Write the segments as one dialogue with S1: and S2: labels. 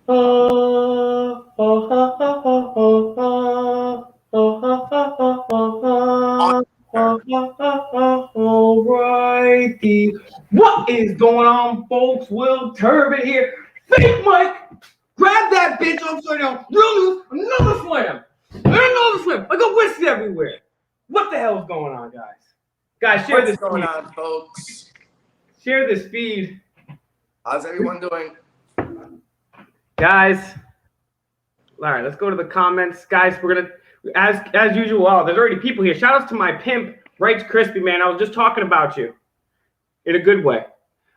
S1: Alrighty. What is going on, folks? Will Turbot here. Fake Mike, grab that bitch upside down. Real news, another slam. Another slam. I got whiskey everywhere. What the hell's going on, guys? Guys, share
S2: What's
S1: this
S2: going
S1: feed.
S2: on, folks?
S1: Share this feed.
S2: How's everyone doing?
S1: Guys, all right, let's go to the comments. Guys, we're going to, as usual, there's already people here. Shout outs to my pimp, Rights Crispy, man. I was just talking about you in a good way.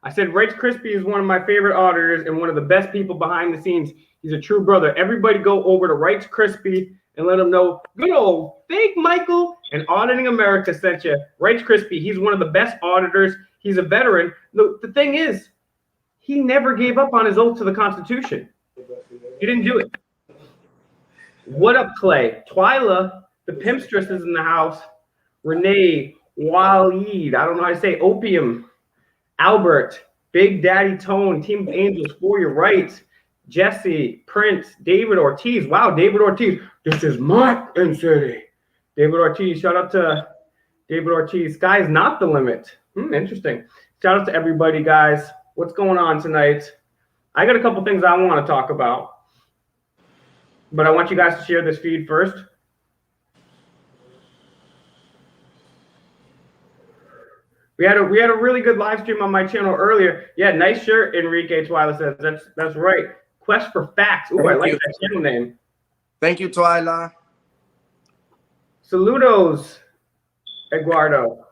S1: I said Rights Crispy is one of my favorite auditors and one of the best people behind the scenes. He's a true brother. Everybody go over to Rights Crispy and let him know good old Fake Michael and Auditing America sent you. Rights Crispy, he's one of the best auditors. He's a veteran. The thing is, he never gave up on his oath to the Constitution. He didn't do it. What up, Clay? Twyla, the pimpstress is in the house. Renee, Waleed, I don't know how to say opium. Albert, Big Daddy Tone, Team Angels for your rights. Jesse, Prince, David Ortiz. Wow, David Ortiz. This is my city. David Ortiz, shout out to David Ortiz. Sky's not the limit. Interesting. Shout out to everybody, guys. What's going on tonight? I got a couple things I want to talk about, but I want you guys to share this feed first. We had a really good live stream on my channel earlier. Yeah, nice shirt, Enrique Twyla says. That's right. Quest for Facts. Ooh, I like that channel name.
S2: Thank you, Twyla.
S1: Saludos, Eduardo.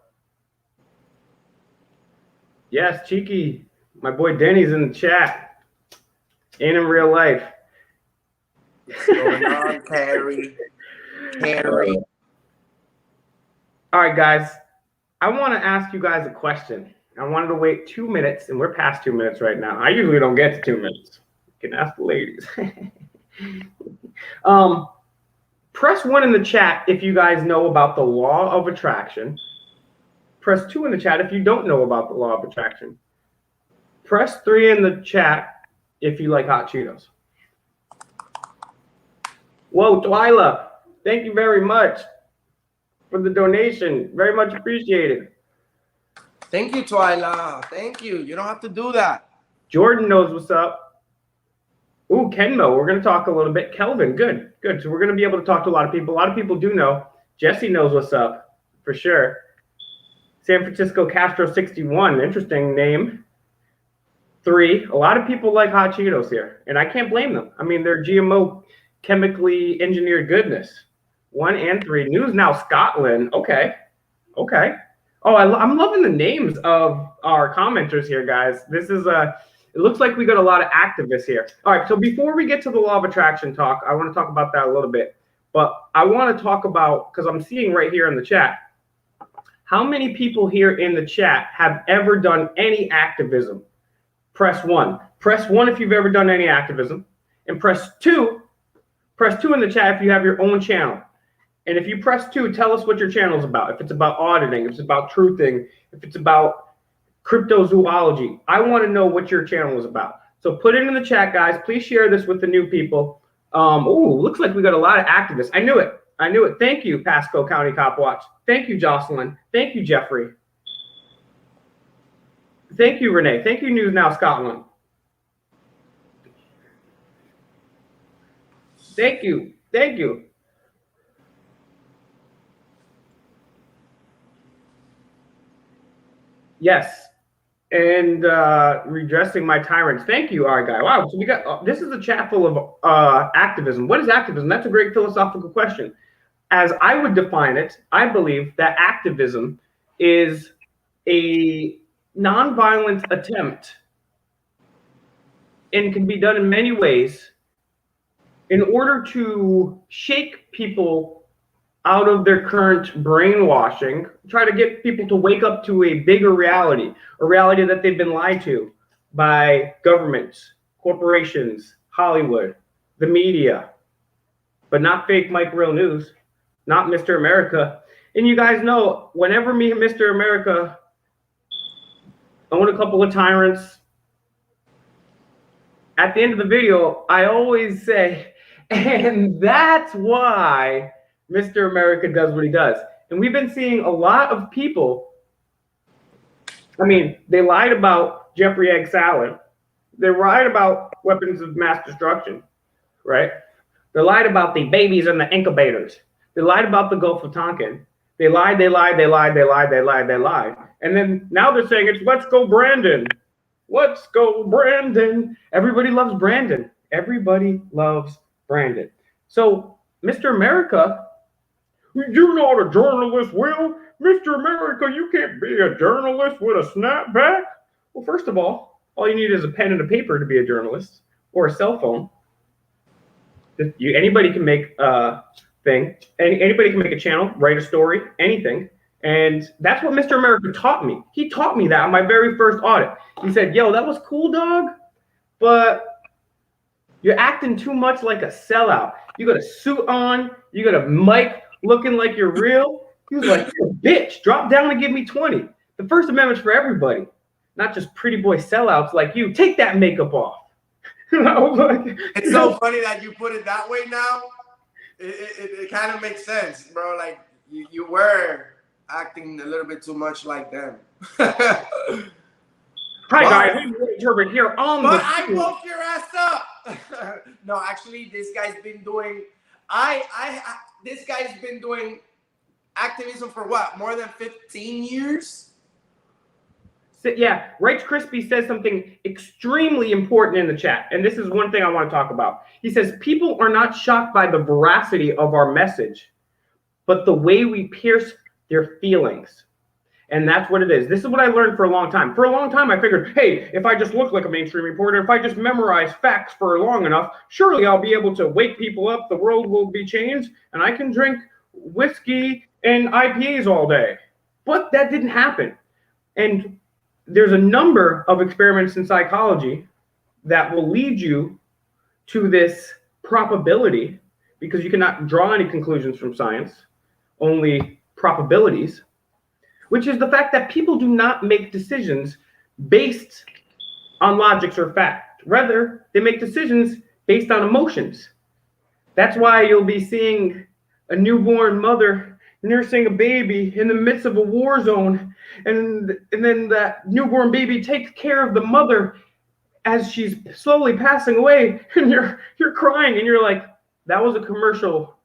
S1: Yes, Cheeky. My boy Denny's in the chat. And in real life.
S2: What's going on, Carrie?
S1: All right, guys. I want to ask you guys a question. I wanted to wait 2 minutes, and we're past 2 minutes right now. I usually don't get to 2 minutes. You can ask the ladies. Press 1 in the chat if you guys know about the law of attraction. Press 2 in the chat if you don't know about the law of attraction. Press 3 in the chat if you like hot Cheetos. Whoa, Twyla, thank you very much for the donation. Very much appreciated.
S2: Thank you, Twyla. Thank you. You don't have to do that.
S1: Jordan knows what's up. Ooh, Kenmo, we're going to talk a little bit. Kelvin, good. So we're going to be able to talk to a lot of people. A lot of people do know. Jesse knows what's up, for sure. San Francisco Castro 61, interesting name. 3, a lot of people like hot Cheetos here, and I can't blame them. I mean, they're GMO, chemically engineered goodness. 1 and 3. News Now Scotland. Okay. Oh, I'm loving the names of our commenters here, guys. This is it looks like we got a lot of activists here. All right, so before we get to the law of attraction talk, I want to talk about that a little bit. But I want to talk about, because I'm seeing right here in the chat, how many people here in the chat have ever done any activism? Press 1. Press 1 if you've ever done any activism. And press 2 in the chat if you have your own channel. And if you press 2, tell us what your channel is about. If it's about auditing, if it's about truthing, if it's about cryptozoology. I want to know what your channel is about. So put it in the chat, guys. Please share this with the new people. Looks like we got a lot of activists. I knew it. Thank you, Pasco County Cop Watch. Thank you, Jocelyn. Thank you, Jeffrey. Thank you, Renee. Thank you, News Now Scotland. Thank you. Yes. And redressing my tyrants. Thank you, our guy. Wow. So we got this is a chat full of activism. What is activism? That's a great philosophical question. As I would define it, I believe that activism is a nonviolent attempt and can be done in many ways in order to shake people out of their current brainwashing, try to get people to wake up to a bigger reality, a reality that they've been lied to by governments, corporations, Hollywood, the media, but not fake Mike Real News, not Mr. America. And you guys know, whenever me and Mr. America own a couple of tyrants, at the end of the video, I always say, and that's why Mr. America does what he does. And we've been seeing a lot of people. I mean, they lied about Jeffrey Egg Salad. They lied about weapons of mass destruction, right? They lied about the babies in the incubators. They lied about the Gulf of Tonkin. They lied. And then now they're saying it's let's go Brandon. Let's go Brandon. Everybody loves Brandon. Everybody loves Brandon. So, Mr. America, you're not a journalist, Will. Mr. America, you can't be a journalist with a snapback. Well, first of all you need is a pen and a paper to be a journalist, or a cell phone. Anybody can make a thing. Anybody can make a channel, write a story, anything. And that's what Mr. America taught me. He taught me that on my very first audit. He said, yo, that was cool, dog, but you're acting too much like a sellout. You got a suit on, you got a mic looking like you're real. He was like, you're a bitch, drop down and give me 20. The First Amendment's for everybody, not just pretty boy sellouts like you. Take that makeup off. And I was like,
S2: it's so funny that you put it that way now. It kind of makes sense, bro. Like you were acting a little bit too much like them.
S1: Hi guys, I'm Herbert here on
S2: but I woke your ass up. No, actually, this guy's been doing. This guy's been doing activism for what? More than 15 years.
S1: Yeah, Rights Crispy says something extremely important in the chat, and this is one thing I want to talk about. He says people are not shocked by the veracity of our message, but the way we pierce their feelings. And that's what it is. This is what I learned for a long time. For a long time, I figured, hey, if I just look like a mainstream reporter, if I just memorize facts for long enough, surely I'll be able to wake people up, the world will be changed, and I can drink whiskey and IPAs all day. But that didn't happen. And there's a number of experiments in psychology that will lead you to this probability, because you cannot draw any conclusions from science, only probabilities, which is the fact that people do not make decisions based on logics or fact. Rather, they make decisions based on emotions. That's why you'll be seeing a newborn mother nursing a baby in the midst of a war zone, and then that newborn baby takes care of the mother as she's slowly passing away, and you're crying, and you're like, that was a commercial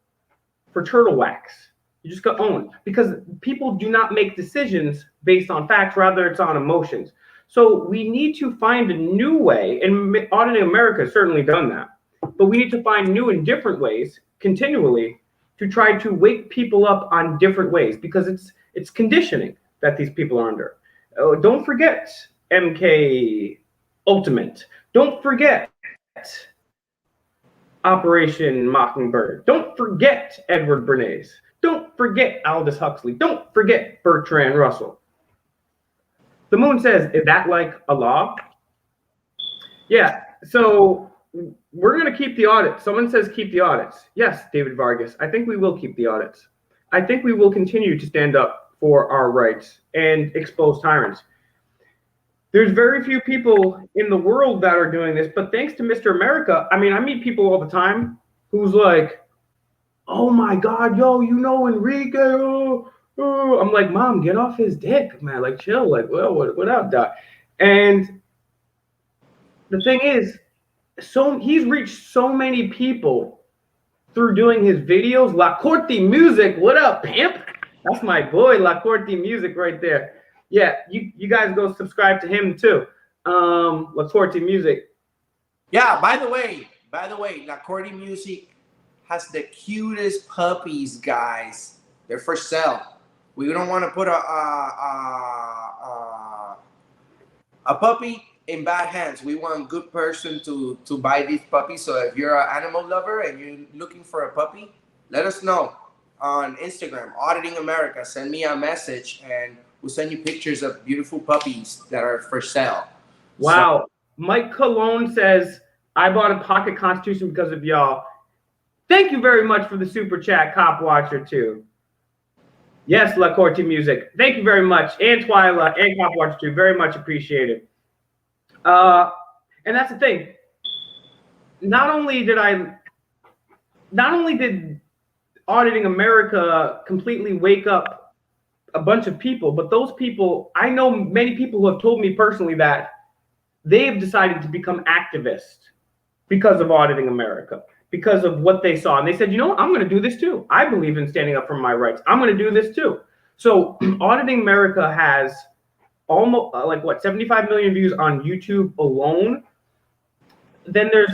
S1: for turtle wax. You just got owned, because people do not make decisions based on facts, rather it's on emotions. So we need to find a new way, and Auditing America has certainly done that, but we need to find new and different ways continually to try to wake people up on different ways, because it's conditioning that these people are under. Oh, don't forget MK Ultimate. Don't forget Operation Mockingbird. Don't forget Edward Bernays. Don't forget Aldous Huxley. Don't forget Bertrand Russell. The Moon says, is that like a law? Yeah, so we're going to keep the audit. Someone says keep the audits. Yes, David Vargas, I think we will keep the audits. I think we will continue to stand up for our rights and expose tyrants. There's very few people in the world that are doing this, but thanks to Mr. America, I mean, I meet people all the time who's like, oh my God, yo, you know Enrique, oh. I'm like, Mom, get off his dick, man, like chill, like, well, what up, Doc? And the thing is, he's reached so many people through doing his videos. La Corte Music, what up, pimp? That's my boy, La Corte Music right there. Yeah, you guys go subscribe to him too. La Corte Music.
S2: Yeah, by the way, La Corte Music has the cutest puppies, guys. They're for sale. We don't want to put a puppy in bad hands. We want a good person to buy these puppies. So if you're an animal lover and you're looking for a puppy, let us know on Instagram, Auditing America. Send me a message and we'll send you pictures of beautiful puppies that are for sale.
S1: Wow. So, Mike Cologne says, I bought a pocket Constitution because of y'all. Thank you very much for the super chat, Cop Watcher 2. Yes, La Corte Music. Thank you very much. And Twyla and Cop Watcher 2. Very much appreciated. And that's the thing. not only did Auditing America completely wake up a bunch of people, but those people, I know many people who have told me personally that they've decided to become activists because of Auditing America, because of what they saw. And they said, you know what, I'm going to do this too. I believe in standing up for my rights. I'm going to do this too. So Auditing America has almost 75 million views on YouTube alone. Then there's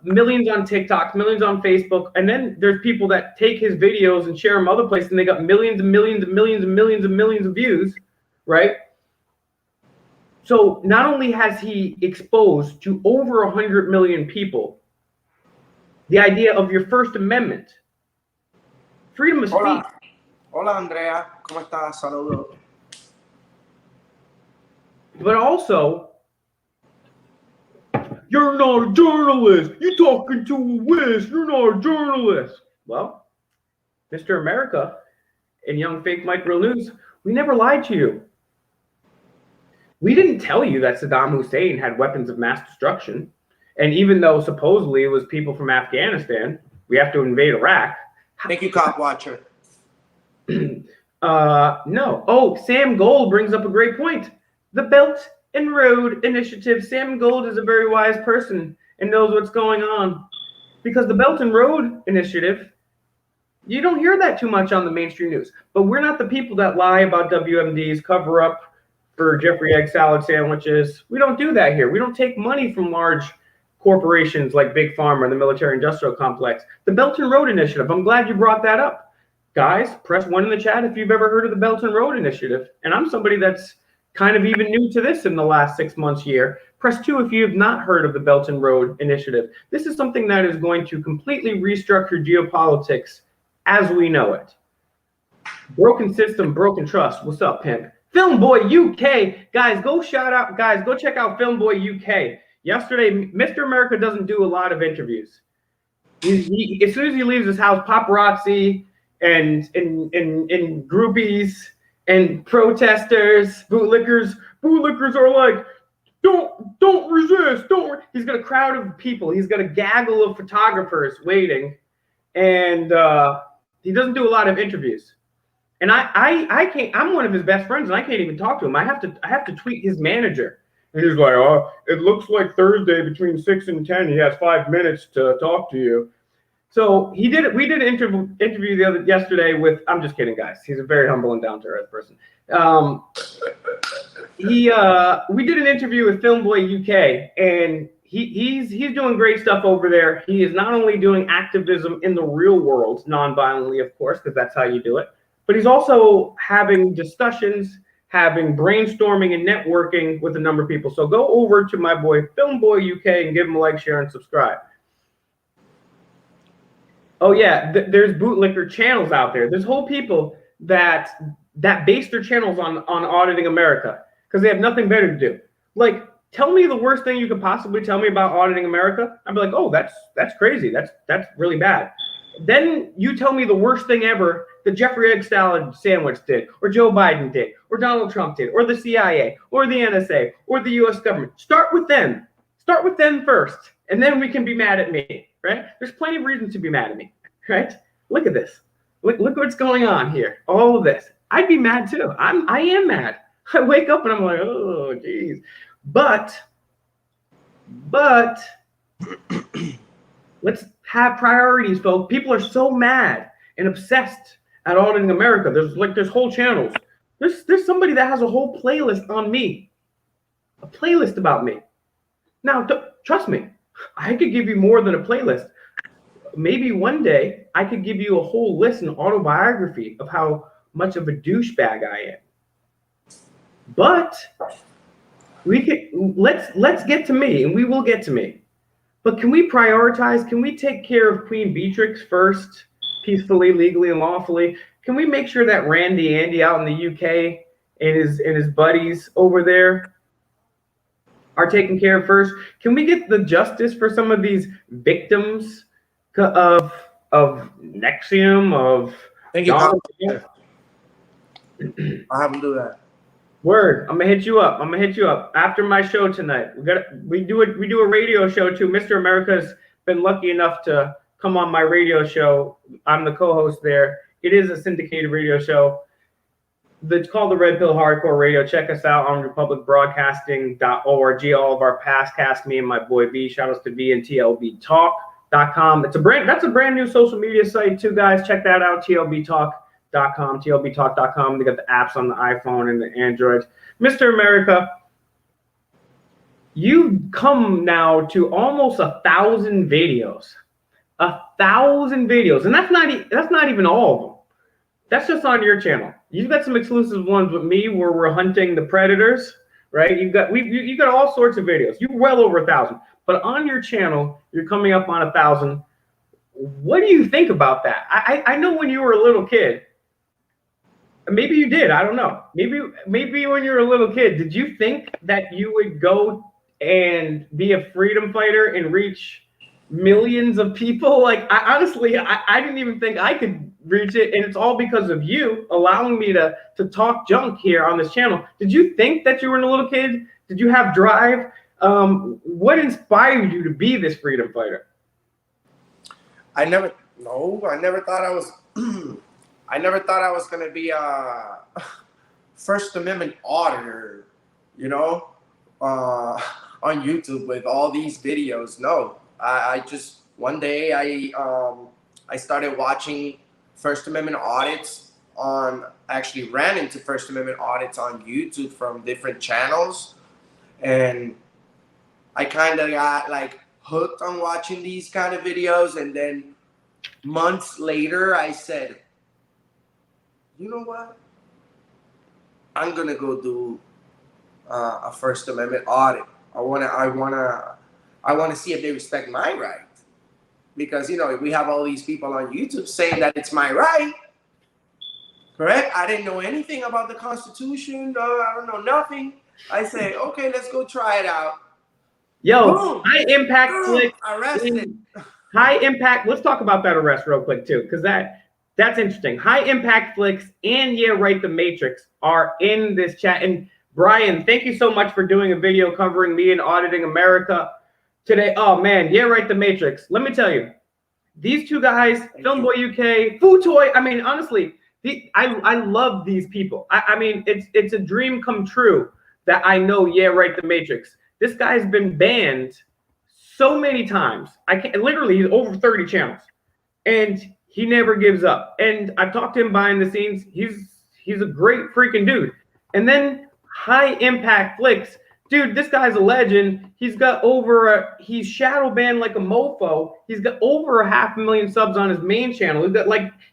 S1: millions on TikTok, millions on Facebook, and then there's people that take his videos and share them other places, and they got millions and millions and millions and millions and millions of views, right? So not only has he exposed to over 100 million people the idea of your First Amendment, freedom of speech.
S2: Hola, Andrea. ¿Cómo estás? Saludos.
S1: But also, you're not a journalist. You're talking to a whiz. You're not a journalist. Well, Mr. America and Young Fake Mike Real News, we never lied to you. We didn't tell you that Saddam Hussein had weapons of mass destruction. And even though supposedly it was people from Afghanistan, we have to invade Iraq.
S2: Thank you, Cop Watcher.
S1: No. Oh, Sam Gold brings up a great point. The Belt and Road Initiative. Sam Gold is a very wise person and knows what's going on. Because the Belt and Road Initiative, you don't hear that too much on the mainstream news. But we're not the people that lie about WMDs, cover up for Jeffrey Egg salad sandwiches. We don't do that here. We don't take money from large corporations like Big Pharma and the military industrial complex. The Belt and Road Initiative, I'm glad you brought that up. Guys, press 1 in the chat if you've ever heard of the Belt and Road Initiative. And I'm somebody that's kind of even new to this in the last 6 months, year. Press 2 if you have not heard of the Belt and Road Initiative. This is something that is going to completely restructure geopolitics as we know it. Broken system, broken trust. What's up, pimp? Film Boy UK. Guys, go check out Film Boy UK. Yesterday, Mr. America doesn't do a lot of interviews. He as soon as he leaves his house, paparazzi and groupies and protesters, bootlickers are like, don't resist, He's got a crowd of people. He's got a gaggle of photographers waiting, and he doesn't do a lot of interviews. And I can't. I'm one of his best friends, and I can't even talk to him. I have to tweet his manager. And he's like, oh, it looks like Thursday between 6 and 10. He has 5 minutes to talk to you. So we did an interview yesterday with, I'm just kidding, guys. He's a very humble and down to earth person. We did an interview with Film Boy UK, and he's doing great stuff over there. He is not only doing activism in the real world, non-violently, of course, because that's how you do it, but he's also having discussions, having brainstorming and networking with a number of people. So go over to my boy Film Boy UK and give him a like, share, and subscribe. Oh yeah, there's bootlicker channels out there. There's whole people that base their channels on Auditing America because they have nothing better to do. Like, tell me the worst thing you could possibly tell me about Auditing America. I'd be like, oh, that's crazy. That's really bad. Then you tell me the worst thing ever that Jeffrey Egg salad sandwich did, or Joe Biden did, or Donald Trump did, or the CIA, or the NSA, or the U.S. government. Start with them. Start with them first, and then we can be mad at me, right? There's plenty of reasons to be mad at me, right? Look at this. Look what's going on here. All of this. I'd be mad too. I am mad. I wake up and I'm like, oh, geez. But let's have priorities, folks. People are so mad and obsessed at Auditing America. There's whole channels. There's somebody that has a whole playlist on me, a playlist about me. Now, trust me, I could give you more than a playlist. Maybe one day I could give you a whole list, an autobiography of how much of a douchebag I am. But let's get to me, and we will get to me. But can we prioritize? Can we take care of Queen Beatrix first, peacefully, legally, and lawfully? Can we make sure that Randy Andy out in the UK and his buddies over there are taken care of first? Can we get the justice for some of these victims of Nexium, of
S2: Thank you. I'll have him do that.
S1: Word. I'm gonna hit you up after my show tonight. We do a radio show too. Mr. America's been lucky enough to come on my radio show. I'm the co-host there. It is a syndicated radio show. It's called the Red Pill Hardcore Radio. Check us out on republicbroadcasting.org. All of our past casts, me and my boy V. Shout outs to V and TLBtalk.com. That's a brand new social media site too, guys. Check that out, TLBtalk.com, TLBtalk.com. They got the apps on the iPhone and the Android. Mr. America, you've come now to almost 1,000 videos. 1,000 videos, and that's not even all of them. That's just on your channel. You've got some exclusive ones with me where we're hunting the predators, right? You got all sorts of videos. You're well over 1,000, but on your channel, you're coming up on 1,000. What do you think about that? I know when you were a little kid, maybe you did. I don't know. Maybe when you were a little kid, did you think that you would go and be a freedom fighter and reach millions of people? Like, I didn't even think I could reach it, and it's all because of you allowing me to talk junk here on this channel. Did you think that you were a little kid? Did you have drive? What inspired you to be this freedom fighter?
S2: I never thought I was I never thought I was gonna be a First Amendment auditor, you know, on YouTube with all these videos. No, I just one day I started watching First Amendment audits actually ran into First Amendment audits on YouTube from different channels, and I kind of got like hooked on watching these kind of videos. And then months later, I said, you know what? I'm gonna go do a First Amendment audit. I wanna see if they respect my right, because you know we have all these people on YouTube saying that it's my right. Correct? I didn't know anything about the Constitution. I don't know nothing. I say, okay, let's go try it out.
S1: Yo,
S2: boom,
S1: high impact flick.
S2: Arrested.
S1: High impact. Let's talk about that arrest real quick too, because that's interesting. High impact flicks and Yeah Right the Matrix are in this chat. And Brian, thank you so much for doing a video covering me and auditing America today. Oh man, Yeah Right the Matrix. Let me tell you, these two guys, Filmboy UK, Futoy. I mean, honestly, I love these people. I mean, it's a dream come true that I know Yeah Right the Matrix. This guy's been banned so many times. I can't literally, he's over 30 channels, and he never gives up. And I've talked to him behind the scenes. He's a great freaking dude. And then High Impact Flicks, dude, this guy's a legend. He's got he's shadow banned like a mofo. He's got over 500,000 subs on his main channel.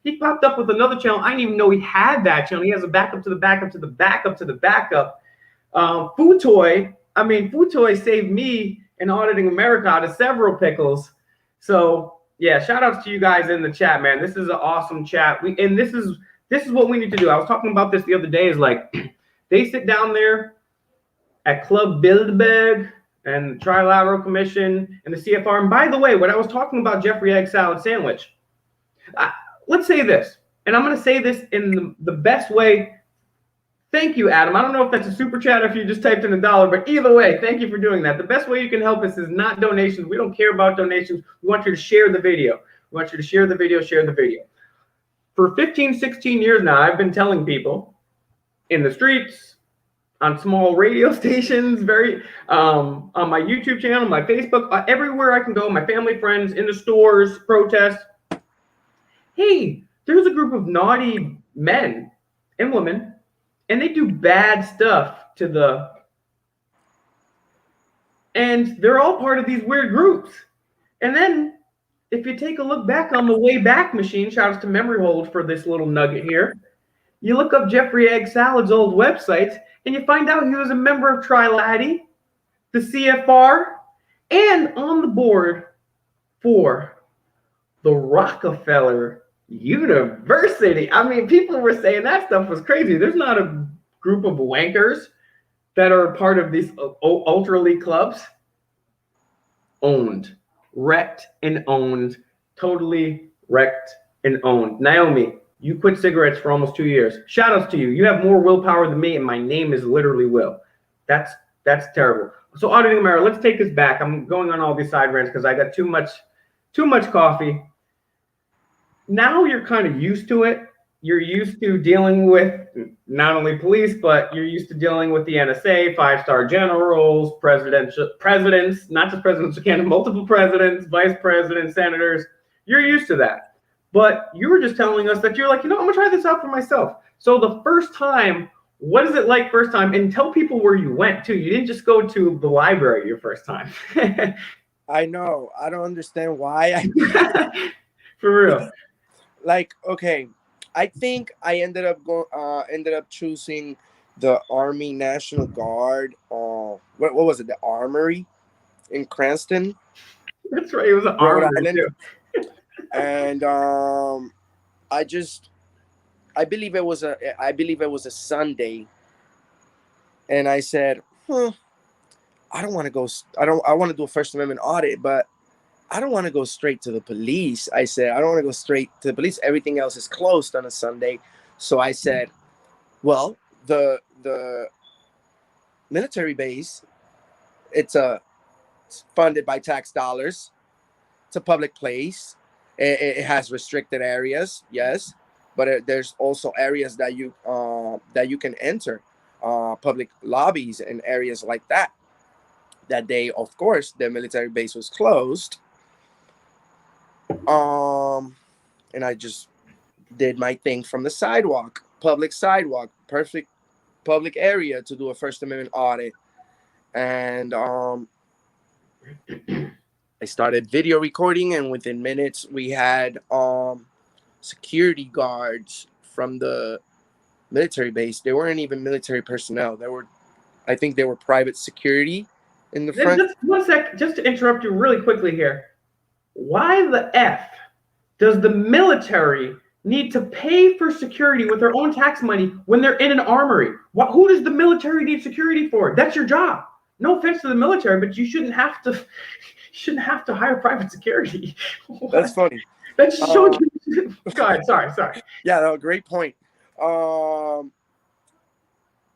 S1: He popped up with another channel. I didn't even know he had that channel. He has a backup to the backup to the backup to the backup. Futoy, I mean, Futoy saved me in auditing America out of several pickles. So yeah, shout outs to you guys in the chat, man. This is an awesome chat. This is what we need to do. I was talking about this the other day. Is like they sit down there at Club Bilderberg and the Trilateral Commission and the CFR. And by the way, when I was talking about Jeffrey Egg Salad Sandwich, let's say this, and I'm going to say this in the best way. Thank you, Adam. I don't know if that's a super chat or if you just typed in $1, but either way, thank you for doing that. The best way you can help us is not donations. We don't care about donations. We want you to share the video. We want you to share the video, share the video. For 15, 16 years now, I've been telling people in the streets, on small radio stations, on my YouTube channel, my Facebook, everywhere I can go, my family, friends, in the stores, protests. Hey, there's a group of naughty men and women, and they do bad stuff and they're all part of these weird groups. And then if you take a look back on the Wayback Machine, shout out to Memory Hold for this little nugget here, you look up Jeffrey Egg Salad's old websites and you find out he was a member of Trilati, the CFR, and on the board for the Rockefeller University. I mean, people were saying that stuff was crazy. There's not a group of wankers that are part of these ultra elite clubs. Owned, wrecked and owned, totally wrecked and owned. Naomi, you quit cigarettes for almost 2 years. Shout outs to you. You have more willpower than me, and my name is literally Will. That's terrible. So auditing America, let's take this back. I'm going on all these side rants because I got too much too much coffee. Now you're kind of used to it. You're used to dealing with not only police, but you're used to dealing with the NSA, five-star generals, presidents, not just presidents of Canada, multiple presidents, vice presidents, senators. You're used to that. But you were just telling us that you're like, I'm going to try this out for myself. So the first time, what is it like first time? And tell people where you went too. You didn't just go to the library your first time.
S3: I know. I don't understand why.
S1: For real.
S3: Like, okay, I think I ended up choosing the Army National Guard. What was it? The Armory in Cranston.
S1: That's right. It was an
S3: Rhode
S1: armory
S3: Island.
S1: too.
S3: And I believe it was a Sunday, and I said, I don't want to go. I want to do a First Amendment audit, but I don't want to go straight to the police. I said, I don't want to go straight to the police. Everything else is closed on a Sunday. So I said, well, the military base, it's funded by tax dollars. It's a public place. It has restricted areas, yes, but there's also areas that you can enter, public lobbies and areas like that. That day, of course, the military base was closed. And I just did my thing from the sidewalk, perfect public area to do a First Amendment audit. And I started video recording, and within minutes we had security guards from the military base. They weren't even military personnel. I think they were private security in the front.
S1: Just one sec, just to interrupt you really quickly here. Why the F does the military need to pay for security with their own tax money when they're in an armory? Who does the military need security for? That's your job. No offense to the military, but you shouldn't have to hire private security.
S3: That's funny.
S1: That's so. Go ahead. Sorry.
S3: Yeah, no, great point. And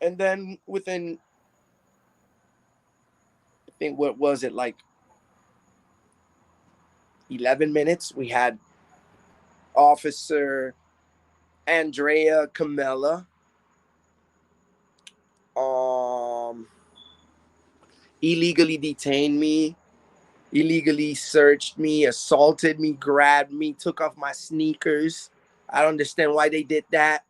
S3: then within, I think, what was it, like 11 minutes, we had Officer Andrea Camella illegally detained me, illegally searched me, assaulted me, grabbed me, took off my sneakers. I don't understand why they did that.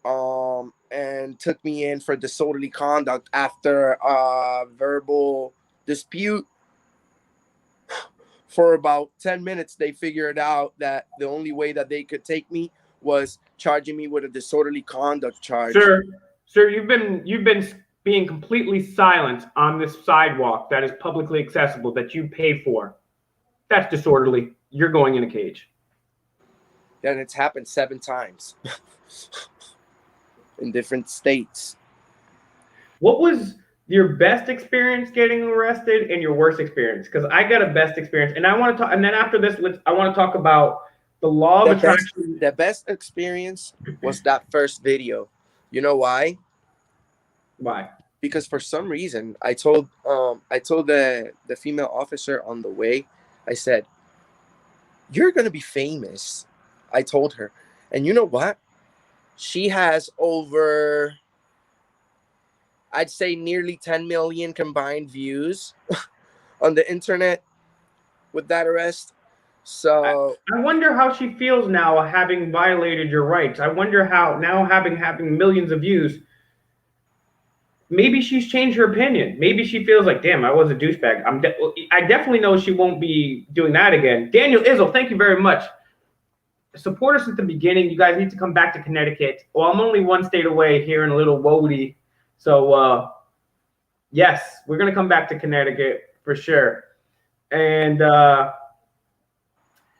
S3: And took me in for disorderly conduct after a verbal dispute. For about 10 minutes, they figured out that the only way that they could take me was charging me with a disorderly conduct charge.
S1: Sir, you've been being completely silent on this sidewalk that is publicly accessible that you pay for. That's disorderly. You're going in a cage.
S3: And it's happened 7 times in different states.
S1: What was your best experience getting arrested and your worst experience? Because I got a best experience, and I want to talk. And then after this, I want to talk about the law of attraction.
S3: The best experience was that first video. You know why?
S1: Why?
S3: Because for some reason, I told the female officer on the way, I said, "You're gonna be famous." I told her, and you know what? She has over, I'd say, nearly 10 million combined views on the internet with that arrest. So
S1: I wonder how she feels now, having violated your rights. I wonder how now, having millions of views, maybe she's changed her opinion. Maybe she feels like, damn, I was a douchebag. I definitely know she won't be doing that again. Daniel Izzo, thank you very much. Support us at the beginning. You guys need to come back to Connecticut. Well, I'm only one state away here in a little Wody. So, yes, we're going to come back to Connecticut for sure. And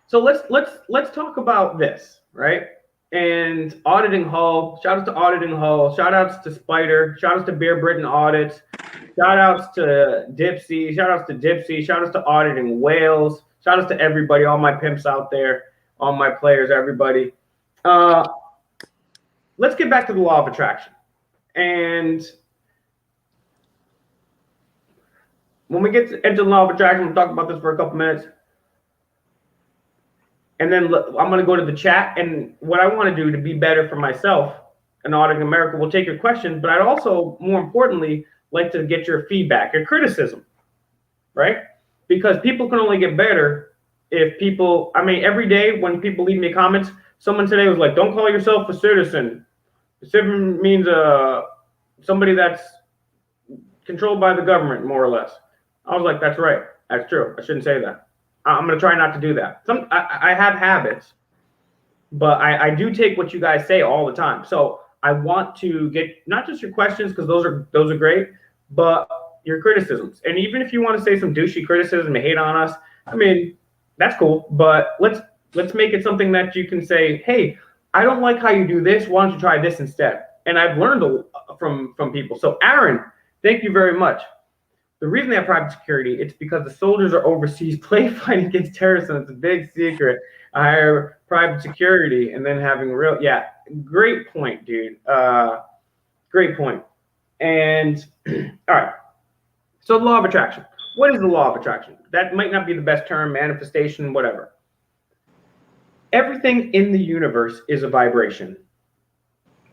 S1: so let's talk about this, right? And Auditing Hull. Shout out to Auditing Hull. Shout outs to Spider. Shout outs to Beer Britain Audits. Shout outs to Dipsy. Shout outs to Dipsy. Shout outs to Auditing Wales. Shout outs to everybody, all my pimps out there, all my players, everybody. Let's get back to the law of attraction. And when we get into the law of attraction, we'll talk about this for a couple minutes. And then I'm going to go to the chat. And what I want to do to be better for myself and Auditing America, will take your questions. But I'd also, more importantly, like to get your feedback, your criticism, right? Because people can only get better if people, I mean, every day when people leave me comments, someone today was like, don't call yourself a citizen. A citizen means somebody that's controlled by the government, more or less. I was like, that's right. That's true. I shouldn't say that. I'm going to try not to do that. I have habits, but I do take what you guys say all the time. So I want to get not just your questions, because those are great, but your criticisms. And even if you want to say some douchey criticism and hate on us, I mean, that's cool. But let's make it something that you can say, hey, I don't like how you do this. Why don't you try this instead? And I've learned from people. So Aaron, thank you very much. The reason they have private security, it's because the soldiers are overseas fighting against terrorists, and it's a big secret. I hire private security and then having real, yeah, great point, dude. Great point. And all right. So the law of attraction. What is the law of attraction? That might not be the best term, manifestation, whatever. Everything in the universe is a vibration.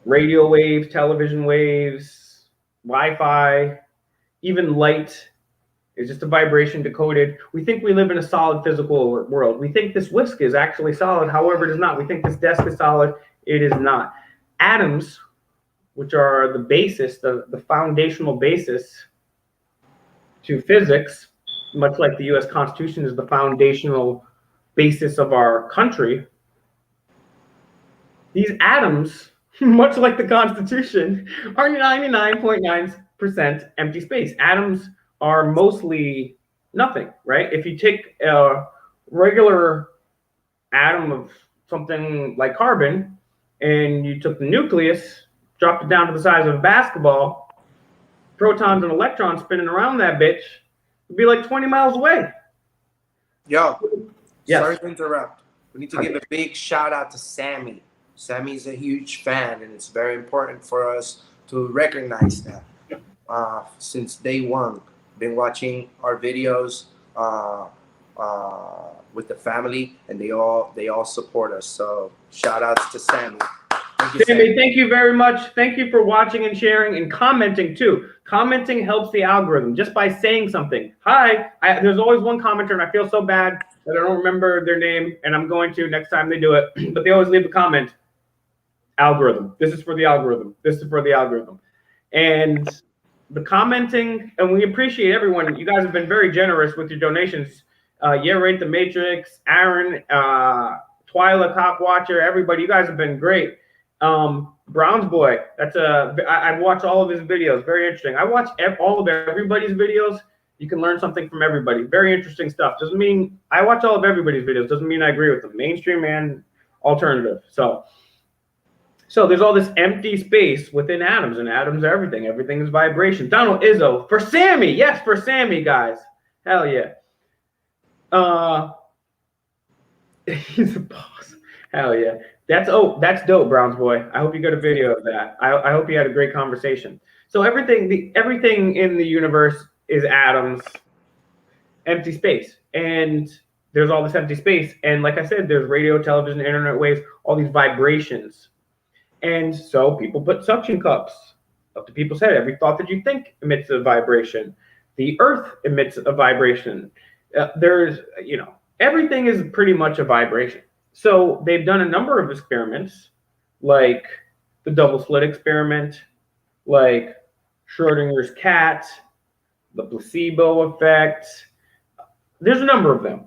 S1: Radio waves, television waves, Wi-Fi, even light is just a vibration decoded. We think we live in a solid physical world. We think this whisk is actually solid. However, it is not. We think this desk is solid. It is not. Atoms, which are the basis, the foundational basis to physics, much like the U.S. Constitution is the foundational basis of our country. These atoms, much like the Constitution, are 99.9% empty space. Atoms are mostly nothing, right? If you take a regular atom of something like carbon and you took the nucleus, dropped it down to the size of a basketball, protons and electrons spinning around that bitch would be like 20 miles away.
S2: Yo,
S1: yes.
S2: Sorry to interrupt. We need to give a big shout out to Sammy. Sammy's a huge fan, and it's very important for us to recognize that. Since day one, been watching our videos with the family, and they all support us. So shout outs to Sammy.
S1: Sammy, thank you very much. Thank you for watching and sharing and commenting too. Commenting helps the algorithm just by saying something. Hi, there's always one commenter, and I feel so bad that I don't remember their name, and I'm going to next time they do it. But they always leave a comment. Algorithm. This is for the algorithm. This is for the algorithm. And the commenting, and we appreciate everyone. You guys have been very generous with your donations. Yeah, Rate the Matrix, Aaron, Twyla, Cop Watcher, everybody. You guys have been great. Browns Boy, I've watched all of his videos. Very interesting. I watch all of everybody's videos. You can learn something from everybody. Very interesting stuff. Doesn't mean I watch all of everybody's videos. Doesn't mean I agree with them. Mainstream and alternative. So there's all this empty space within atoms, and atoms are everything. Everything is vibration. Donald Izzo for Sammy. Yes, for Sammy, guys. Hell yeah. He's a boss. Hell yeah. That's dope, Browns Boy. I hope you got a video of that. I hope you had a great conversation. So everything in the universe is atoms, empty space. And there's all this empty space. And like I said, there's radio, television, internet waves, all these vibrations. And so people put suction cups up to people's head. Every thought that you think emits a vibration. The earth emits a vibration. Everything is pretty much a vibration. So they've done a number of experiments, like the double slit experiment, like Schrodinger's cat, the placebo effect. There's a number of them.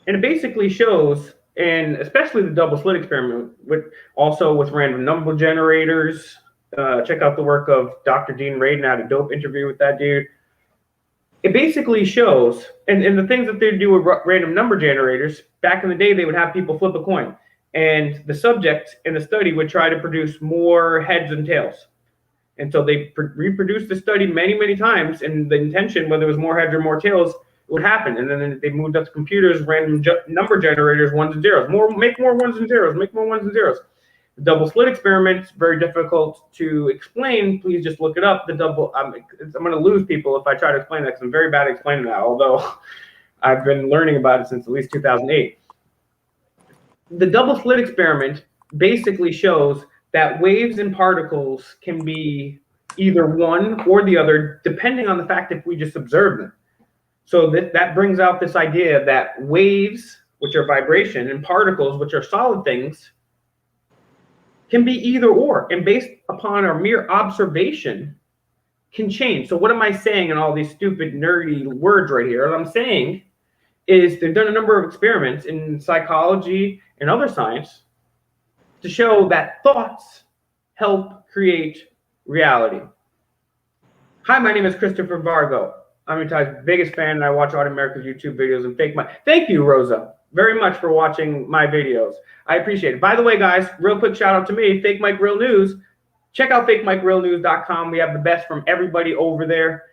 S1: And it basically shows, and especially the double slit experiment, with random number generators. Check out the work of Dr. Dean Radin. I had a dope interview with that dude. It basically shows, and the things that they do with random number generators, back in the day, they would have people flip a coin. And the subject in the study would try to produce more heads than tails. And so they reproduced the study many, many times. And the intention, whether it was more heads or more tails, would happen. And then they moved up to computers, random number generators, ones and zeros. Make more ones and zeros, make more ones and zeros. The double slit experiment is very difficult to explain. Please just look it up. I'm going to lose people if I try to explain that, because I'm very bad at explaining that, although I've been learning about it since at least 2008. the double slit experiment basically shows that waves and particles can be either one or the other, depending on the fact if we just observe them. So that brings out this idea that waves, which are vibration, and particles, which are solid things, can be either or, and based upon our mere observation, can change. So what am I saying in all these stupid, nerdy words right here? What I'm saying is they've done a number of experiments in psychology and other science to show that thoughts help create reality. Hi, my name is Christopher Vargo. I'm your Ty's biggest fan, and I watch Audit America's YouTube videos and Fake Mike. Thank you, Rosa, very much for watching my videos. I appreciate it. By the way, guys, real quick shout out to me, Fake Mike Real News. Check out FakeMikeRealNews.com. We have the best from everybody over there.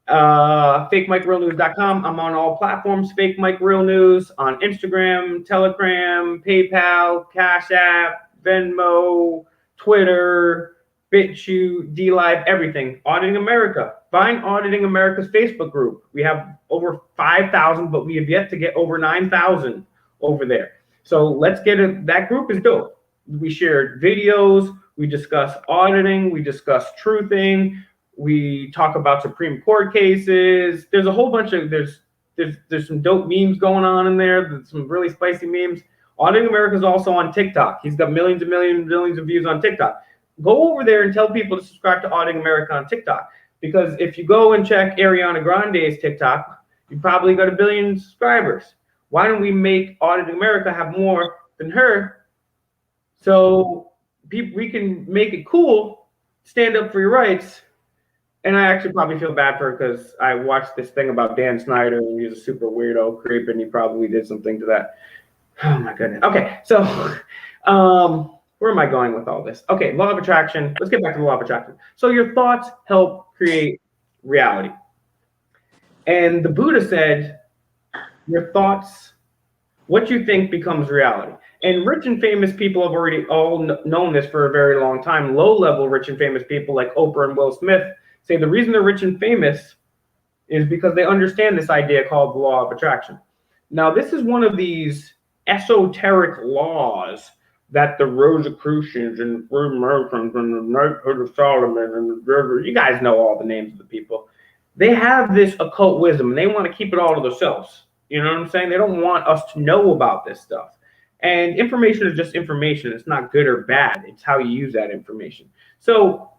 S1: FakeMikeRealNews.com. I'm on all platforms. Fake Mike Real News on Instagram, Telegram, PayPal, Cash App, Venmo, Twitter, BitChute, DLive, everything. Auditing America. Find Auditing America's Facebook group. We have over 5,000, but we have yet to get over 9,000 over there. So let's get it. That group is dope. We shared videos. We discuss auditing. We discuss truthing. We talk about Supreme Court cases. There's a whole bunch of there's some dope memes going on in there. There's some really spicy memes. Auditing America is also on TikTok. He's got millions and millions of views on TikTok. Go over there and tell people to subscribe to Auditing America on TikTok. Because if you go and check Ariana Grande's TikTok, you probably got 1 billion subscribers. Why don't we make Auditing America have more than her? So we can make it cool, stand up for your rights. And I actually probably feel bad for her because I watched this thing about Dan Snyder, and he's a super weirdo creep, and he probably did something to that. Oh my goodness. Okay, so where am I going with all this? Okay, law of attraction. Let's get back to the law of attraction. So your thoughts help create reality. And the Buddha said, your thoughts, what you think becomes reality. And rich and famous people have already all known this for a very long time. Low-level rich and famous people like Oprah and Will Smith say the reason they're rich and famous is because they understand this idea called the law of attraction. Now, this is one of these esoteric laws that the Rosicrucians and Freemasons and the Knighthood of Solomon and the, you guys know all the names of the people. They have this occult wisdom, and they want to keep it all to themselves. You know what I'm saying? They don't want us to know about this stuff. And information is just information. It's not good or bad. It's how you use that information. So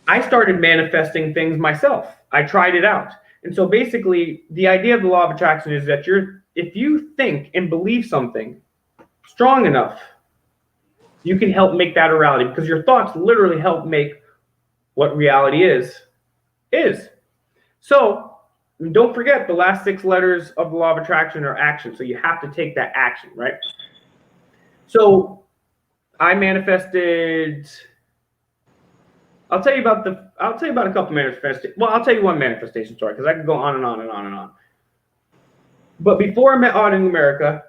S1: I started manifesting things myself. I tried it out. And so basically, the idea of the law of attraction is that if you think and believe something strong enough, you can help make that a reality, because your thoughts literally help make what reality is. So don't forget, the last 6 letters of the law of attraction are action. So you have to take that action, right? So I manifested. I'll tell you about a couple manifestations. Well, I'll tell you one manifestation story, because I could go on and on and on and on. But before I met Auditing America,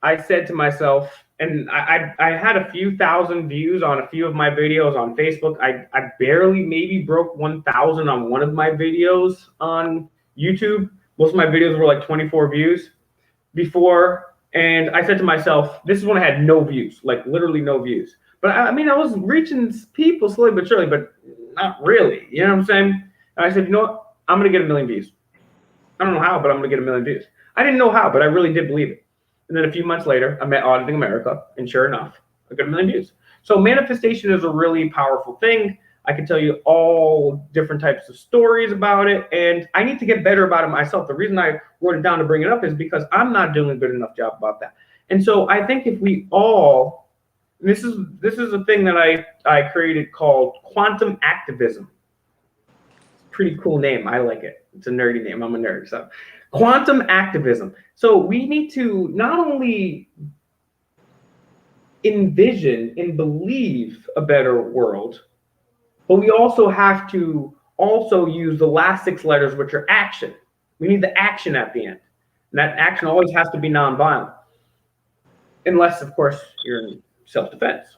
S1: I said to myself, and I had a few thousand views on a few of my videos on Facebook. I barely maybe broke 1,000 on one of my videos on YouTube. Most of my videos were like 24 views before. And I said to myself, this is when I had no views, like literally no views. But I mean, I was reaching people slowly but surely, but not really. You know what I'm saying? And I said, you know what? I'm going to get 1 million views. I don't know how, but I'm going to get 1 million views. I didn't know how, but I really did believe it. And then a few months later, I met Auditing America, and sure enough, I got 1 million views. So manifestation is a really powerful thing. I can tell you all different types of stories about it, and I need to get better about it myself. The reason I wrote it down to bring it up is because I'm not doing a good enough job about that. And so I think if we all, this is a thing that I created called quantum activism. Pretty cool name. I like it. It's a nerdy name. I'm a nerd. So quantum activism. So we need to not only envision and believe a better world, but we also have to also use the last 6 letters, which are action. We need the action at the end. And that action always has to be nonviolent. Unless, of course, you're in self-defense.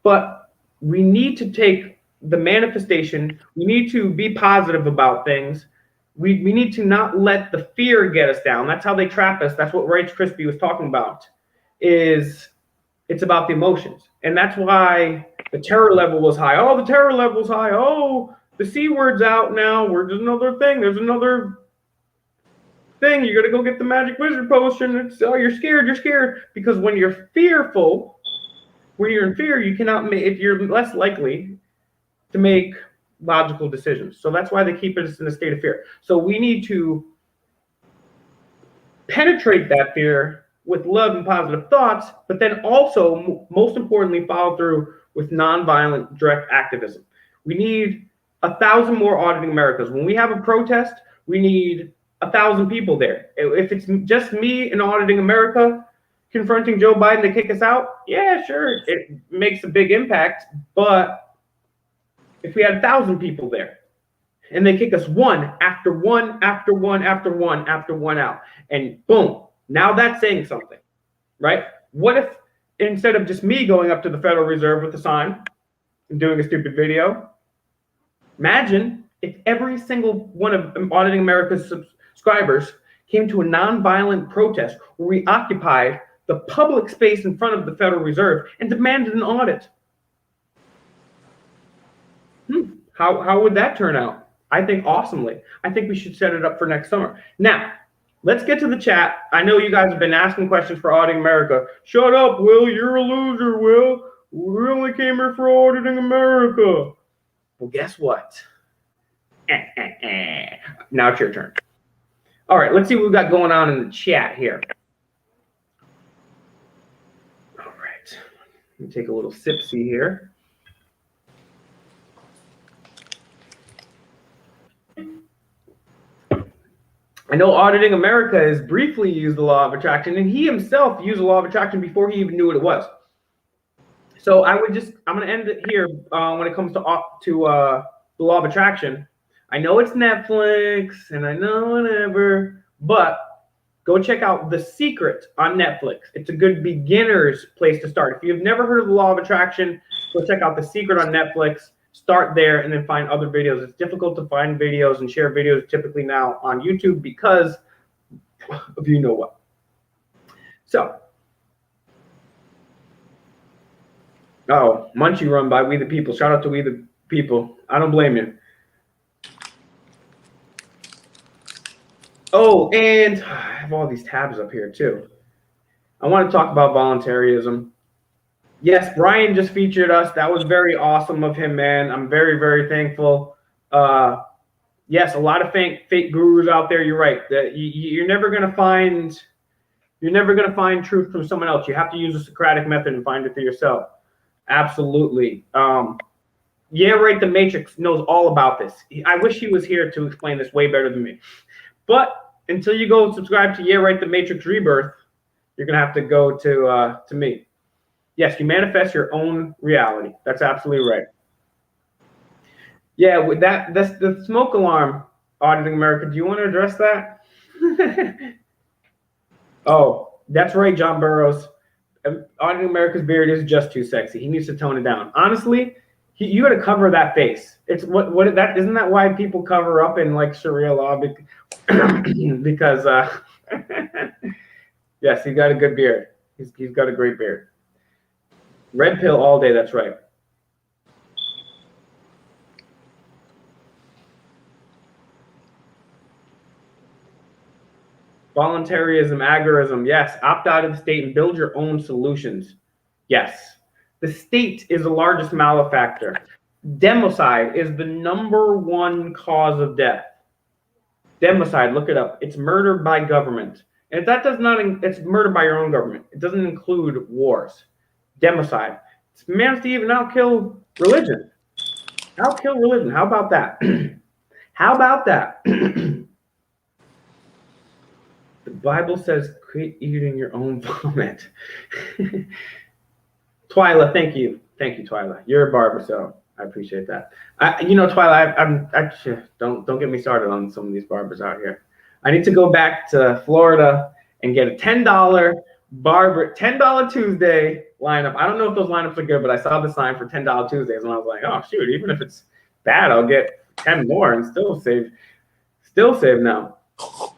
S1: But we need to take the manifestation, we need to be positive about things, We need to not let the fear get us down. That's how they trap us. That's what Rice Krispie was talking about. It's about the emotions. And that's why the terror level was high. Oh, the terror level's high. Oh, the C word's out now. There's another thing. There's another thing. You got to go get the magic wizard potion. You're scared. You're scared. Because when you're fearful, when you're in fear, you cannot make, you're less likely to make logical decisions. So that's why they keep us in a state of fear. So we need to penetrate that fear with love and positive thoughts, but then also, most importantly, follow through with nonviolent direct activism. We need 1,000 more Auditing Americas. When we have a protest, we need 1,000 people there. If it's just me in Auditing America confronting Joe Biden to kick us out, yeah, sure, it makes a big impact. But if we had 1,000 people there and they kick us one after one after one after one after one out, and boom, now that's saying something, right? What if instead of just me going up to the Federal Reserve with a sign and doing a stupid video, imagine if every single one of Auditing America's subscribers came to a nonviolent protest where we occupied the public space in front of the Federal Reserve and demanded an audit. How would that turn out? I think awesomely. I think we should set it up for next summer. Now, let's get to the chat. I know you guys have been asking questions for Auditing America. Shut up, Will. You're a loser, Will. We only came here for Auditing America. Well, guess what? Now it's your turn. All right, let's see what we've got going on in the chat here. All right. Let me take a little sipsy here. I know Auditing America has briefly used the law of attraction, and he himself used the law of attraction before he even knew what it was. So I'm going to end it here when it comes to the law of attraction. I know it's Netflix, and I know whatever, but go check out The Secret on Netflix. It's a good beginner's place to start. If you've never heard of the law of attraction, go check out The Secret on Netflix. Start there and then find other videos. It's difficult to find videos and share videos typically now on YouTube because of you know what. So, oh, Munchie Run by We the People. Shout out to We the People. I don't blame you. Oh, and I have all these tabs up here too. I want to talk about voluntarism. Yes, Brian just featured us. That was very awesome of him, man. I'm very, very thankful. Yes, a lot of fake gurus out there. You're right. That you're never gonna find truth from someone else. You have to use the Socratic method and find it for yourself. Absolutely. Yeah, right. The Matrix knows all about this. I wish he was here to explain this way better than me. But until you go and subscribe to Yeah, right. The Matrix Rebirth, you're gonna have to go to me. Yes, you manifest your own reality. That's absolutely right. Yeah, with that's the smoke alarm, Auditing America. Do you want to address that? Oh, that's right, John Burroughs. Auditing America's beard is just too sexy. He needs to tone it down. Honestly, you got to cover that face. It's what that isn't that why people cover up in like Sharia law because yes, he got a good beard. He's got a great beard. Red pill all day, that's right. Voluntarism, agorism, yes. Opt out of the state and build your own solutions. Yes. The state is the largest malefactor. Democide is the #1 cause of death. Democide, look it up. It's murder by government. And if that does not, it's murder by your own government. It doesn't include wars. Democide. It's managed to even outkill religion. Outkill religion. How about that? How about that? The Bible says, quit eating your own vomit. Twyla, thank you. Thank you, Twyla. You're a barber, so I appreciate that. Twyla, I'm actually, don't get me started on some of these barbers out here. I need to go back to Florida and get a $10 barber, $10 Tuesday lineup. I don't know if those lineups are good, but I saw the sign for $10 Tuesdays, and I was like, oh shoot, even if it's bad, I'll get 10 more and still Still save now. What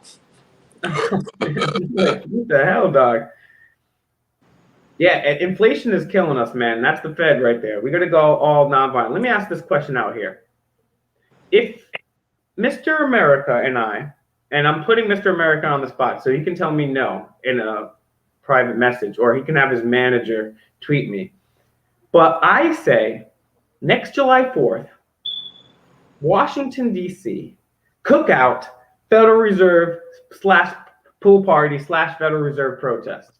S1: the hell, dog? Yeah, inflation is killing us, man. That's the Fed right there. We got to go all nonviolent. Let me ask this question out here. If Mr. America and I'm putting Mr. America on the spot, so he can tell me no in a private message, or he can have his manager tweet me. But I say next July 4th, Washington, D.C., cookout, Federal Reserve / pool party / Federal Reserve protest.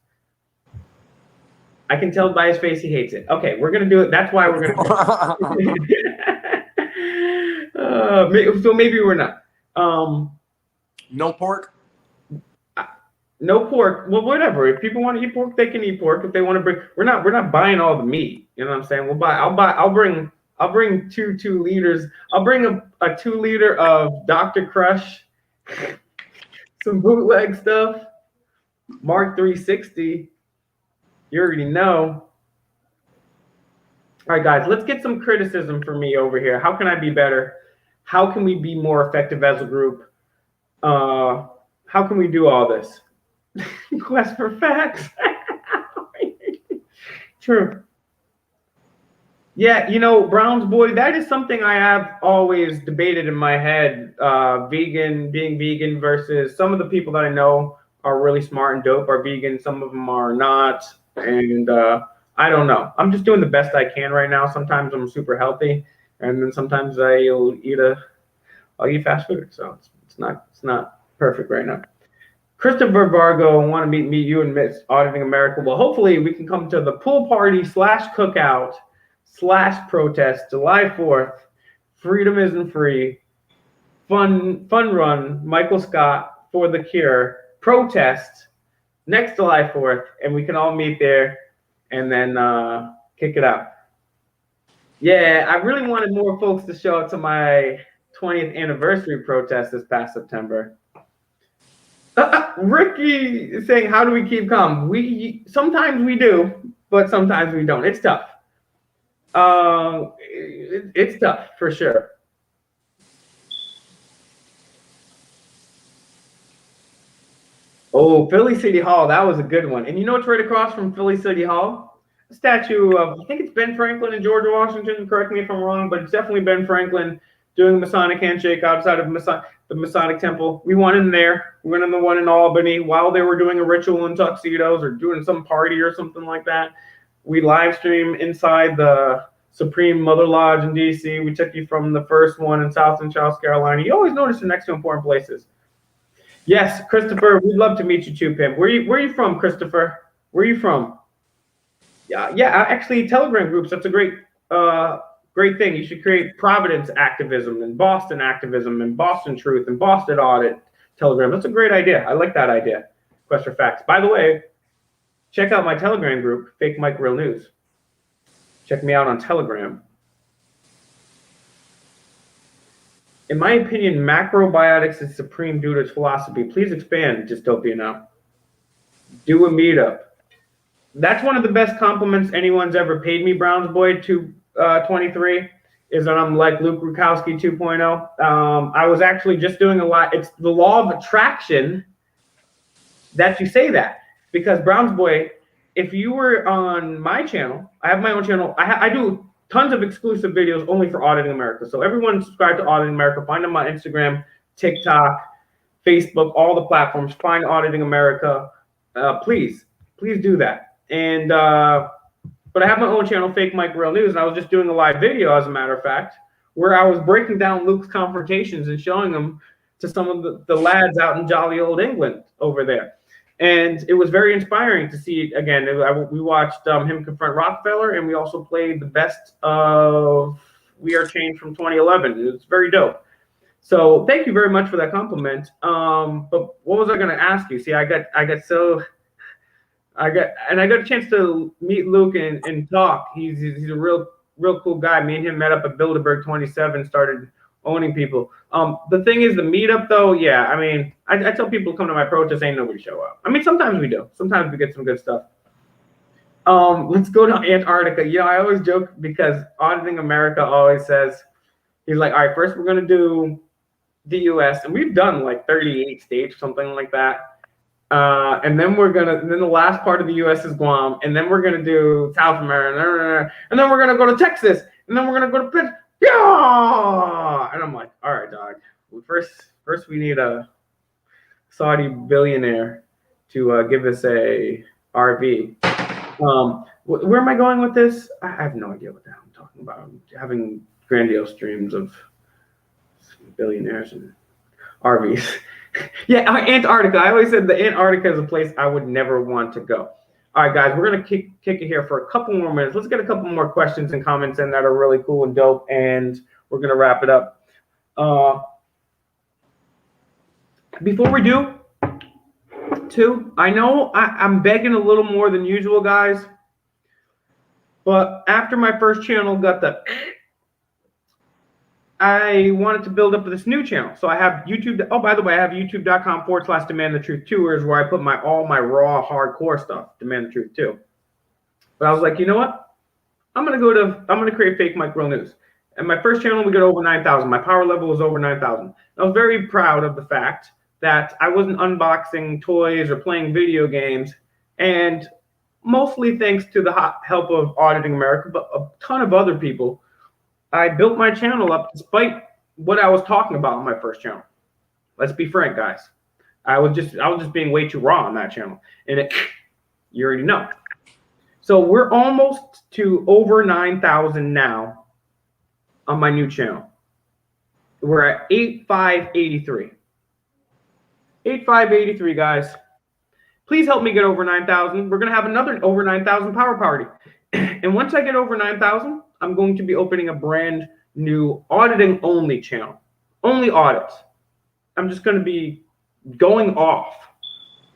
S1: I can tell by his face he hates it. Okay, we're going to do it. That's why we're going to. So maybe we're not.
S2: No pork?
S1: No pork. Well, whatever. If people want to eat pork, they can eat pork. If they want to bring, we're not buying all the meat. You know what I'm saying? I'll bring two liters. I'll bring a 2 liter of Dr. Crush, some bootleg stuff, Mark 360. You already know. All right, guys, let's get some criticism for me over here. How can I be better? How can we be more effective as a group? How can we do all this? Quest for facts. True. Yeah, Brown's boy, that is something I have always debated in my head. Being vegan versus some of the people that I know are really smart and dope are vegan. Some of them are not. And I don't know. I'm just doing the best I can right now. Sometimes I'm super healthy, and then sometimes I'll eat fast food. So it's not perfect right now. Christopher Vargo, I want to meet you and Miss Auditing America. Well, hopefully we can come to the pool party / cookout / protest July 4th. Freedom isn't free. Fun run. Michael Scott for the cure. Protest next July 4th, and we can all meet there and then kick it out. Yeah, I really wanted more folks to show up to my 20th anniversary protest this past September. Ricky is saying, how do we keep calm? Sometimes we do, but sometimes we don't. It's tough. It's tough for sure. Oh, Philly City Hall, that was a good one. And you know what's right across from Philly City Hall? A statue of, I think it's Ben Franklin and George Washington. Correct me if I'm wrong, but it's definitely Ben Franklin doing a Masonic handshake outside of the Masonic Temple. We went in there. We went in the one in Albany while they were doing a ritual in tuxedos or doing some party or something like that. We live stream inside the Supreme Mother Lodge in D.C. We took you from the first one in South and South Carolina. You always notice you're next to important places. Yes, Christopher, we'd love to meet you too, Pimp. Where are you from, Christopher? Where are you from? Yeah, actually, Telegram groups, that's a great thing. You should create Providence activism and Boston activism and Boston Truth and Boston Audit Telegram. That's a great idea. I like that idea. Quest for facts. By the way, check out my Telegram group, Fake Mike Real News. Check me out on Telegram. In my opinion, macrobiotics is supreme due to its philosophy. Please expand, Dystopia now. Do a meetup. That's one of the best compliments anyone's ever paid me, Browns Boy 223, is that I'm like Luke Rukowski 2.0. I was actually just doing a lot. It's the law of attraction that you say that. Because Browns Boy, if you were on my channel, I have my own channel. I do tons of exclusive videos only for Auditing America. So everyone subscribe to Auditing America. Find them on Instagram, TikTok, Facebook, all the platforms. Find Auditing America. Please do that. And but I have my own channel, Fake Mike Real News, and I was just doing a live video, as a matter of fact, where I was breaking down Luke's confrontations and showing them to some of the lads out in jolly old England over there. And it was very inspiring to see, again, we watched him confront Rockefeller, and we also played the best of We Are Changed from 2011. It was very dope. So thank you very much for that compliment. But what was I going to ask you? See, I got a chance to meet Luke and talk. He's a real cool guy. Me and him met up at Bilderberg 27, started owning people. The thing is, the meetup though, yeah, I mean, I tell people to come to my protest, ain't nobody show up. I mean, sometimes we do. Sometimes we get some good stuff. Let's go to Antarctica. You know, I always joke because Auditing America always says, he's like, all right, first we're going to do the U.S. and we've done like 38 states, something like that. And then then the last part of the U.S. is Guam, and then we're gonna do South America, and then we're gonna go to Texas, and then we're gonna go to Pittsburgh. Yeah! And I'm like, all right, dog. First we need a Saudi billionaire to give us a RV. Where am I going with this? I have no idea what the hell I'm talking about. I'm having grandiose dreams of billionaires and RVs. Yeah, Antarctica. I always said the Antarctica is a place I would never want to go. All right, guys, we're going to kick it here for a couple more minutes. Let's get a couple more questions and comments in that are really cool and dope, and we're going to wrap it up. Before we do, too, I know I'm begging a little more than usual, guys, but after my first channel got I wanted to build up this new channel. So I have YouTube. Oh, by the way, I have youtube.com/DemandTheTruth2, where I put all my raw, hardcore stuff, Demand the Truth 2. But I was like, you know what? I'm gonna create Fake Mike Real News. And my first channel, we got over 9,000. My power level was over 9,000. I was very proud of the fact that I wasn't unboxing toys or playing video games, and mostly thanks to the help of Auditing America, but a ton of other people. I built my channel up despite what I was talking about on my first channel. Let's be frank, guys. I was just being way too raw on that channel, and you already know. So we're almost to over 9,000 now on my new channel. We're at 8583. 8583, guys. Please help me get over 9,000. We're gonna have another over 9,000 power party, and once I get over 9,000. I'm going to be opening a brand new auditing only channel, only audits. I'm just going to be going off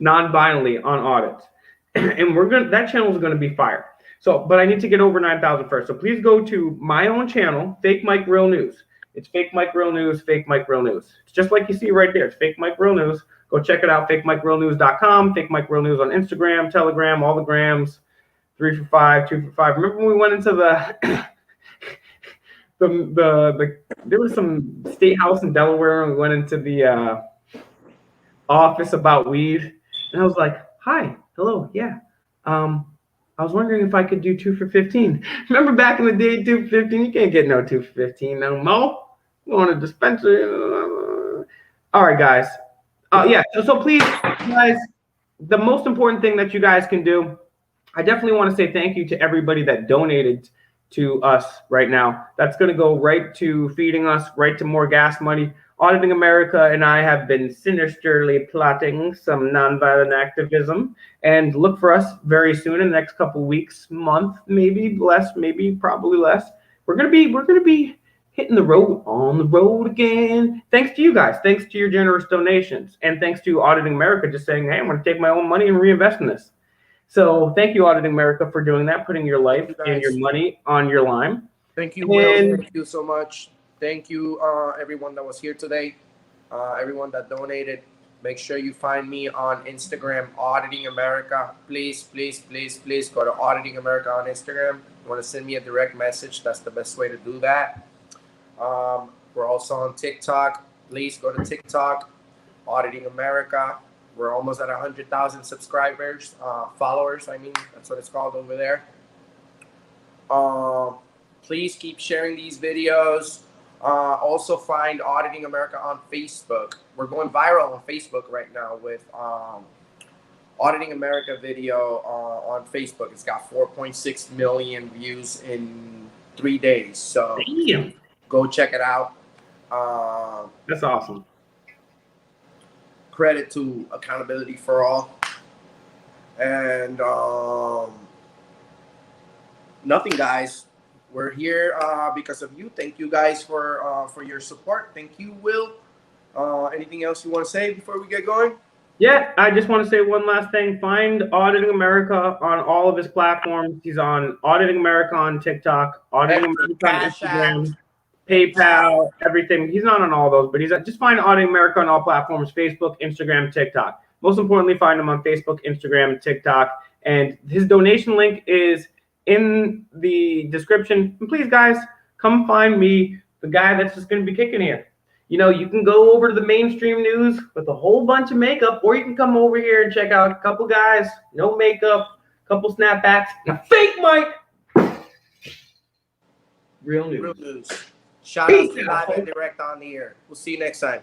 S1: non-binary on audits, and that channel is going to be fire. So, but I need to get over 9,000 first. So please go to my own channel, Fake Mike Real News. It's Fake Mike Real News, Fake Mike Real News. It's just like you see right there. It's Fake Mike Real News. Go check it out, FakeMikeRealNews.com, Fake Mike Real News on Instagram, Telegram, all the grams. 3 for 5, 2 for 5. Remember when we went into the there was some state house in Delaware and we went into the office about weed, and I was like, hi, hello, yeah. I was wondering if I could do 2 for 15. Remember back in the day, 2 for 15? You can't get no 2 for 15 no more. You want a dispensary. All right, guys. Yeah, so please, guys, the most important thing that you guys can do, I definitely want to say thank you to everybody that donated to us right now. That's going to go right to feeding us, right to more gas money. Auditing America and I have been sinisterly plotting some nonviolent activism, and look for us very soon in the next couple weeks, month, maybe less, maybe probably less. We're gonna be hitting the road again. Thanks to you guys. Thanks to your generous donations, and thanks to Auditing America just saying, hey, I'm going to take my own money and reinvest in this. So thank you, Auditing America, for doing that, putting your life and your money on your line.
S2: Thank you, Will. Thank you so much. Thank you, everyone that was here today, everyone that donated. Make sure you find me on Instagram, Auditing America. Please, please, please, please go to Auditing America on Instagram. You want to send me a direct message, that's the best way to do that. We're also on TikTok. Please go to TikTok, Auditing America. We're almost at 100,000 subscribers, followers. I mean, that's what it's called over there. Please keep sharing these videos. Also find Auditing America on Facebook. We're going viral on Facebook right now with Auditing America video on Facebook. It's got 4.6 million views in 3 days. So
S1: damn.
S2: Go check it out.
S1: That's awesome.
S2: Credit to Accountability for All. And nothing, guys. We're here because of you. Thank you guys for your support. Thank you, Will. Anything else you want to say before we get going?
S1: Yeah, I just want to say one last thing. Find Auditing America on all of his platforms. He's on Auditing America on TikTok, Auditing America on Instagram, PayPal, everything. He's not on all those, but he's just find Auditing America on all platforms: Facebook, Instagram, TikTok. Most importantly, find him on Facebook, Instagram, TikTok, and his donation link is in the description. And please, guys, come find me, the guy that's just going to be kicking here. You know, you can go over to the mainstream news with a whole bunch of makeup, or you can come over here and check out a couple guys, no makeup, couple snapbacks, and a fake mic. Real news.
S2: Real news. Shout out to Live and Direct on the Air. We'll see you next time.